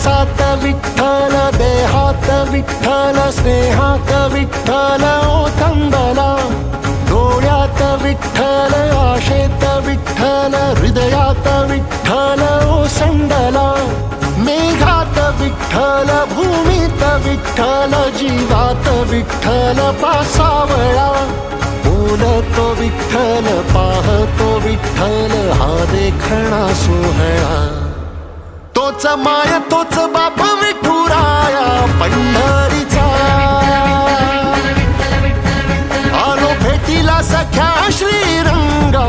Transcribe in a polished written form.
श्वासात विठ्ठल, देहात विठ्ठल, स्नेहात विठ्ठल ओथंबला. डोळ्यात विठ्ठल, आशेत विठ्ठल, हृदयात विठ्ठल ओसंडला. मेघात विठ्ठल, भूमीत विठ्ठल, जीवात विठ्ठल पासावळा. बोलतो विठ्ठल, पाहतो विठ्ठल, हा देखणा सोहळा. तोच माय तोच बाप विठुराया पंढरीचा. आलो भेटीला सख्या श्रीरंगा,